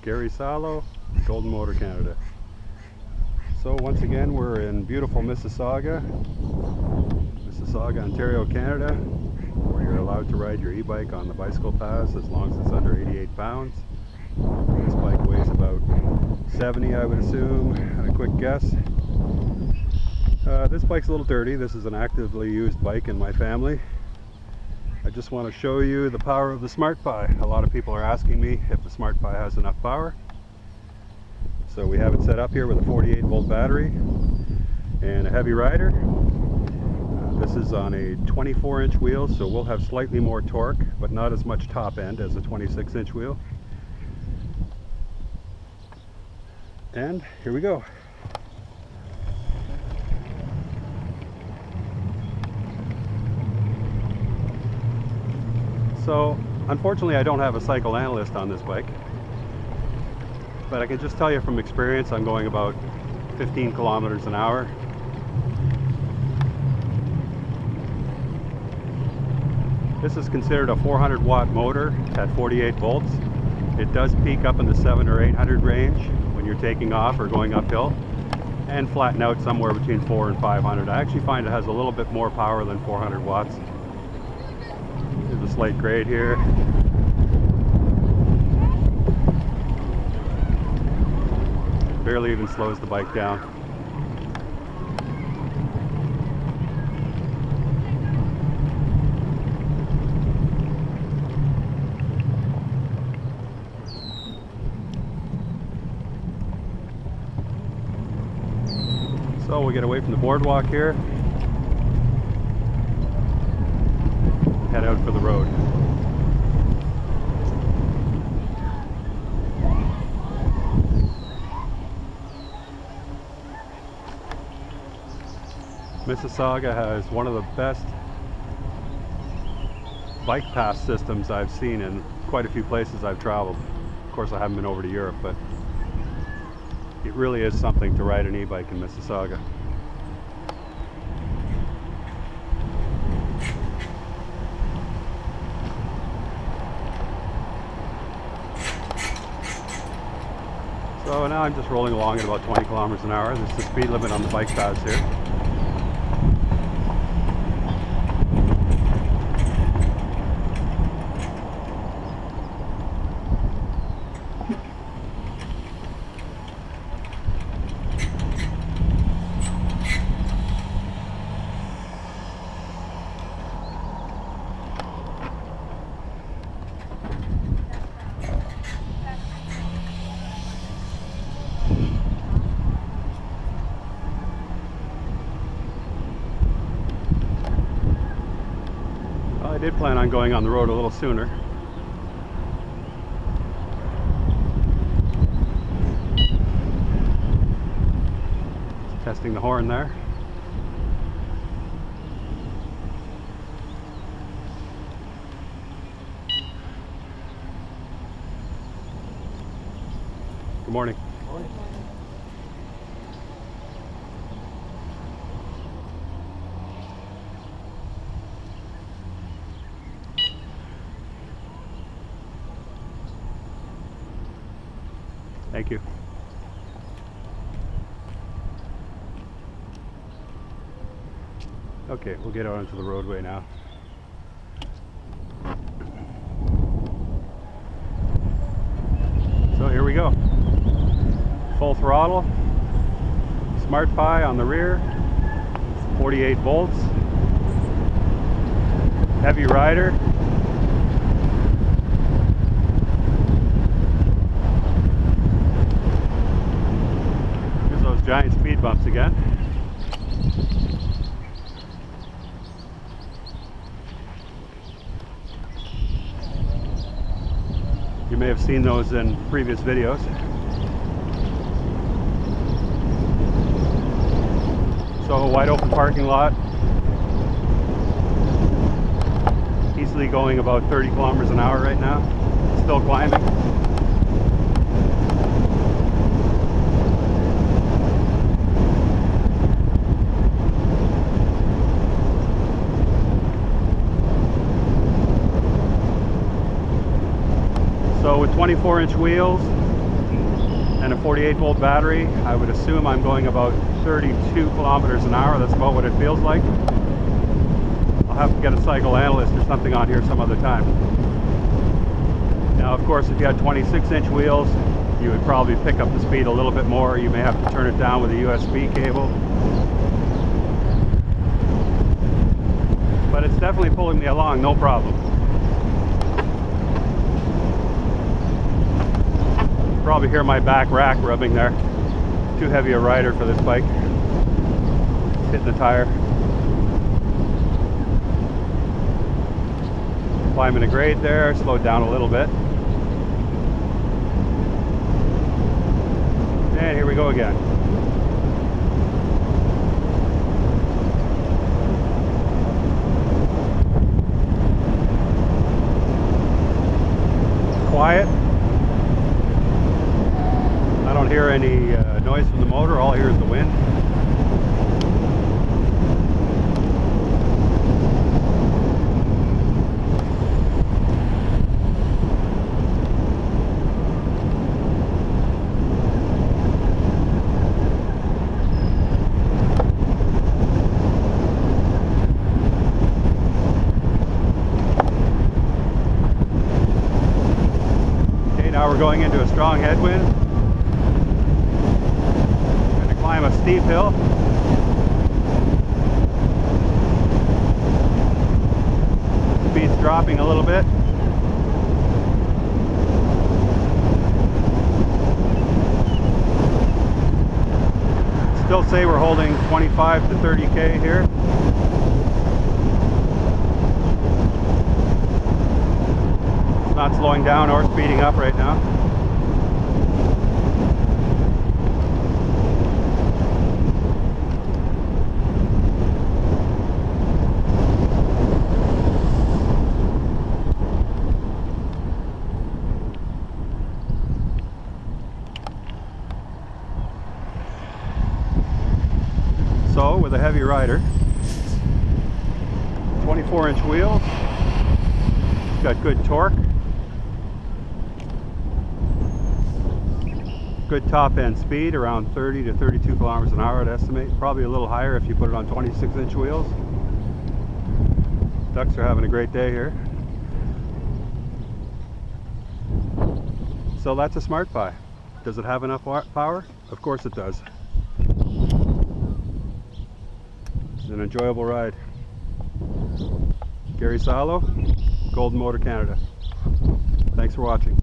Gary Salo, Golden Motor Canada. So once again, we're in beautiful Mississauga, Ontario, Canada, where you're allowed to ride your e-bike on the bicycle paths as long as it's under 88 pounds. This bike weighs about 70, I would assume, at a quick guess. This bike's a little dirty. This is an actively used bike in my family. I just want to show you the power of the SmartPi. A lot of people are asking me if the SmartPi has enough power. So we have it set up here with a 48-volt battery and a heavy rider. This is on a 24-inch wheel, so we'll have slightly more torque, but not as much top end as a 26-inch wheel. And here we go. So, unfortunately, I don't have a cycle analyst on this bike, but I can just tell you from experience, I'm going about 15 kilometers an hour. This is considered a 400-watt motor at 48 volts. It does peak up in the 700 or 800 range when you're taking off or going uphill, and flatten out somewhere between 400 and 500. I actually find it has a little bit more power than 400 watts. There's a slight grade here. Barely even slows the bike down. So we'll get away from the boardwalk here. Head out for the road. Mississauga has one of the best bike path systems I've seen in quite a few places I've traveled. Of course, I haven't been over to Europe, but it really is something to ride an e-bike in Mississauga. So now I'm just rolling along at about 20 kilometers an hour. This is the speed limit on the bike paths here. I did plan on going on the road a little sooner. Just testing the horn there. Good morning. Good morning. Thank you. Okay, we'll get out onto the roadway now. So here we go. Full throttle, SmartPi on the rear, 48 volts, heavy rider. Giant speed bumps again. You may have seen those in previous videos. So a wide open parking lot. Easily going about 30 kilometers an hour right now. Still climbing. So with 24-inch wheels, and a 48 volt battery. I would assume I'm going about 32 kilometers an hour. That's about what it feels like. I'll have to get a cycle analyst or something on here some other time. Now, of course, if you had 26-inch wheels, you would probably pick up the speed a little bit more. You may have to turn it down with a USB cable. But it's definitely pulling me along, no problem. You probably hear my back rack rubbing there. Too heavy a rider for this bike. Hitting the tire. Climbing a grade there, slowed down a little bit. And here we go again. Quiet. I don't hear any noise from the motor. All I hear is the wind. Now we're going into a strong headwind. Going to climb a steep hill. Speed's dropping a little bit. Still say we're holding 25 to 30k here. Not slowing down or speeding up right now. So, with a heavy rider, 24-inch wheels, it's got good torque. Good top end speed, around 30 to 32 kilometers an hour, I'd estimate. Probably a little higher if you put it on 26-inch wheels. Ducks are having a great day here. So that's a Smart Pi. Does it have enough power? Of course it does. It's an enjoyable ride. Gary Salo, Golden Motor Canada. Thanks for watching.